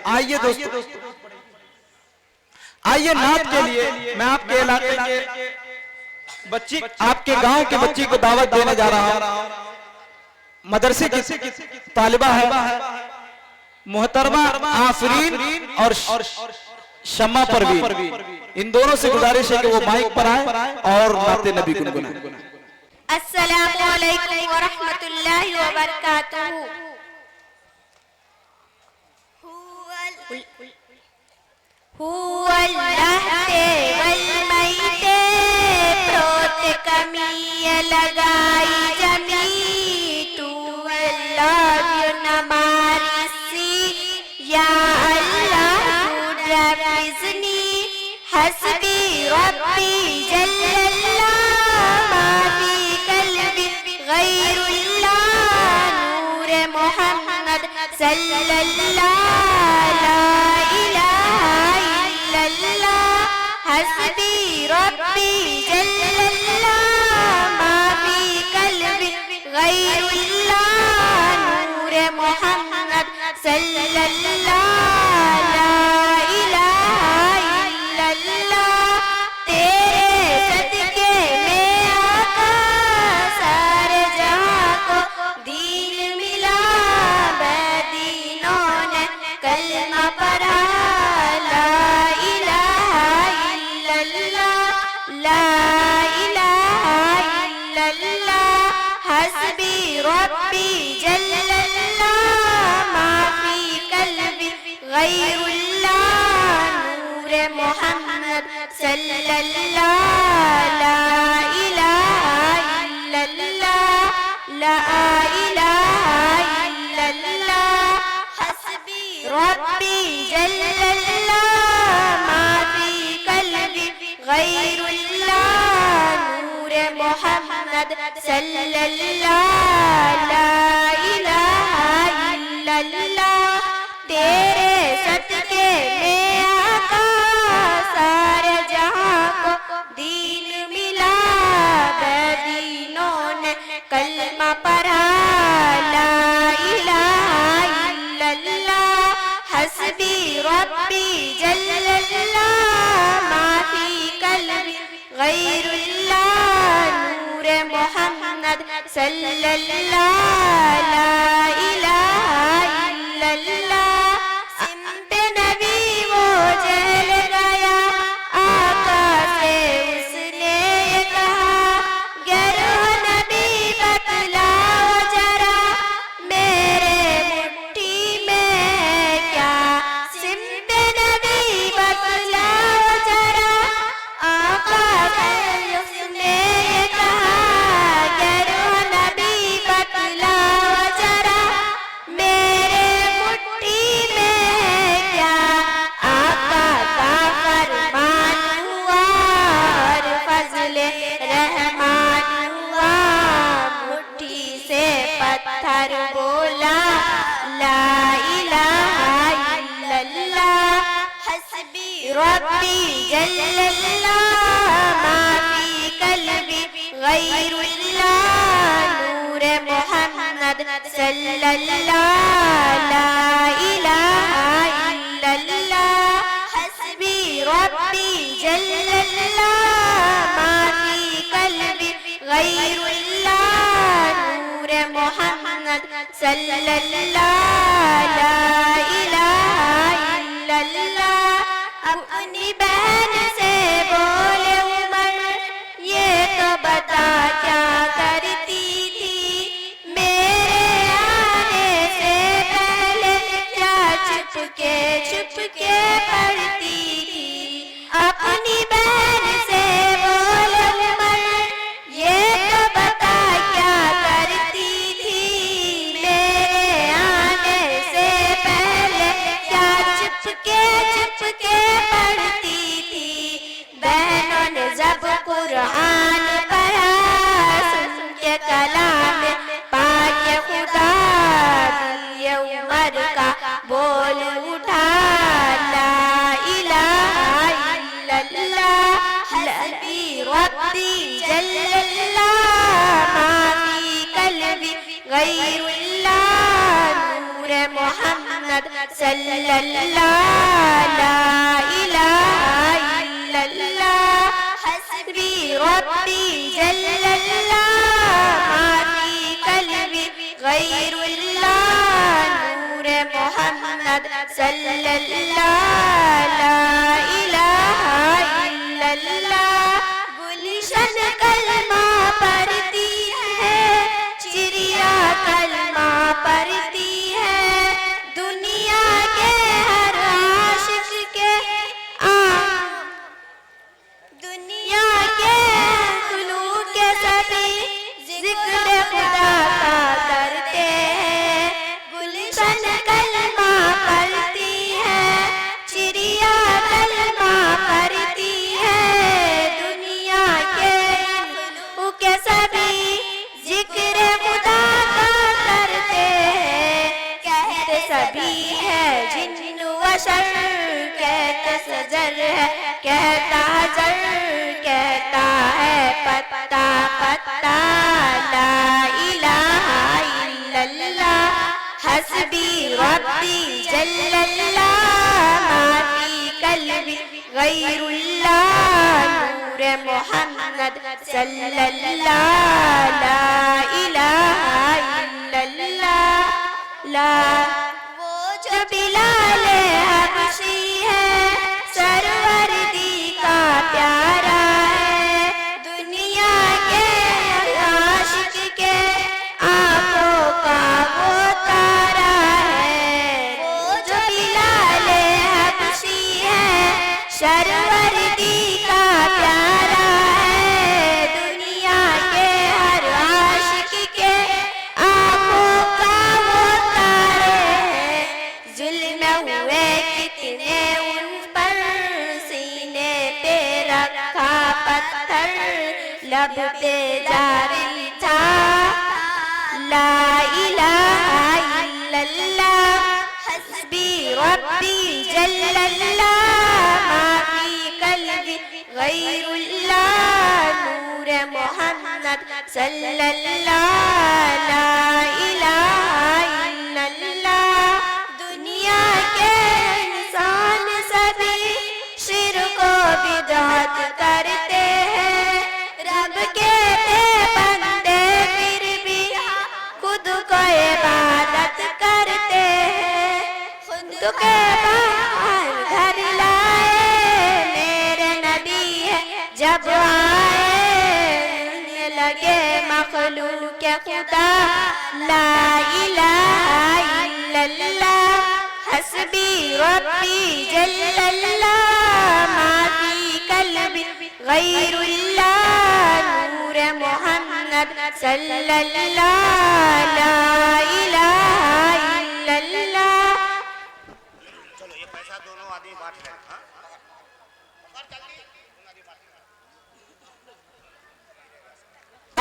آئیے دوستو، آئیے نعت کے لیے میں آپ کے علاقے کے بچی، آپ کے گاؤں کے بچی کو دعوت دینے جا رہا ہوں. مدرسے کی طالبہ ہے محترمہ آفرین اور شمع پروین. ان دونوں سے گزارش ہے کہ وہ مائک پر آئیں اور نعت نبی گنگنائیں. السلام علیکم ورحمۃ اللہ وبرکاتہ. لہتے والمیتے پروت کمی لگائی جمی تو اللہ نماری سی یا اللہ رفزنی حسبی ربی جل اللہ ما فی قلبی غیر اللہ نور محمد صلی اللہ لا الہ الا اللہ حسبی ربی جل اللہ ما فی قلبی غیر اللہ نور محمد صلی اللہ لا الہ الا اللہ. تیرے صدقے میں آقا سارے جہاں کو دین ملا، بے دینوں نے کلمہ پڑھا لا الہ الا اللہ لا الہ الا اللہ حسبی ربی جل اللہ ما فی قلبی غیر اللہ نور محمد صلی اللہ لا الہ الا اللہ لا الہ الا اللہ حسبی ربی جل اللہ ما فی قلبی غیر اللہ نور محمد صلی اللہ لا الہ الا اللہ. تیرے صدقے میں آقا سارے جہاں کو دین ملا، بے دینوں نے کلمہ پڑھا لا الہ الا اللہ حسبی ربی جل اللہ ما فی قلبی غیر اللہ نور محمد صلی اللہ لا الہ الا اللہ. سمت نبی وہ جل گیا آقا سے اس نے یہ کہا گرو نبی بتلاؤ ذرا میرے مٹھی میں کیا. سمت نبی بتلاؤ ذرا آقا سے اس نے یہ کہا گرو نبی بتلاؤ ذرا میرے مٹھی میں کیا. آقا کا فرمان ہوا اور فضل رحمان ہوا، مٹھی سے پتھر بولا لا الہ الا اللہ حسبی ربی جل اللہ ما فی قلبی غیر اللہ نور محمد صلی اللہ لا الہ الا اللہ حسبی ربی جل اللہ ما فی قلبی غیر اللہ نور محمد صلی اللہ لا الہ الا اللہ. اپنی بہن سے بولے عمر یہ تو بتا کیا کرتی تھی میرے آنے سے پہلے کیا چھپ کے پڑھتی تھی. اپنی بہن سے بولے عمر یہ تو بتا کیا کرتی تھی میرے آنے سے پہلے کیا چھپ کے پڑھتی تھی. بہنوں نے جب قرآن پڑھا سن کے کلام پاک خدا یہ عمر کا بول اٹھا لا الہ الا اللہ حسبی ربی جل اللہ ما فی قلبی غیر اللہ نور محمد محمد صلی اللہ لا الہ الا اللہ حسبی ربی جل اللہ ما فی قلبی غیر اللہ نور محمد صلی اللہ لا الہ الا اللہ گلشن کلمہ پڑھتی ہے چڑیا کلمہ پڑھتی ہے دنیا کے ہر عاشق کے دنیا کے خلوق کے سبھی ذکر خدا کا کرتے ہیں گلشن کلمہ پڑھتی ہے چڑیا کلمہ پڑھتی ہے دنیا کے خلوق کے سبھی ذکر خدا کا کرتے ہیں کہتے سبھی ہے جن و شر کہتے سجر ہے کہتا حجر کہتا ہے پتا پتا لا الہ الا اللہ حسبی ربی جل اللہ ما فی قلبی غیر اللہ نور محمد صلی اللہ لا الہ الا اللہ لا وہ جو بلال حبشی ہے سروردی کا پیارا ہے دنیا کے عاشق کے آنکھوں کا وہ تارا ہے وہ جو بلال حبشی ہے سروردی کا پیارا ہے دنیا کے ہر عاشق کے آنکھوں کا وہ تارے ہیں ظلم ہوئے کتنے ان پر سینے پہ رکھا پتھر لب پہ جاری تھا لا الہ الا اللہ حسبی ربی جل اللہ ما فی قلبی غیر اللہ نور محمد صلی اللہ لا الہ الا اللہ دنیا کے انسان سبھی شرک و بدعت کرتے ہیں رب کے بندے پھر بھی خود کو عبادت کرتے ہیں خود کے باہر گھر لائے میرے نبی ہے جب آئے لگے مخلوق خدا لا الہ الا اللہ حسبی ربی جل اللہ ما فی قلبی غیر اللہ نور محمد صلی اللہ لا الہ الا اللہ چلو یہ پیسہ دونوں آدمی بانٹ لیں ہاں؟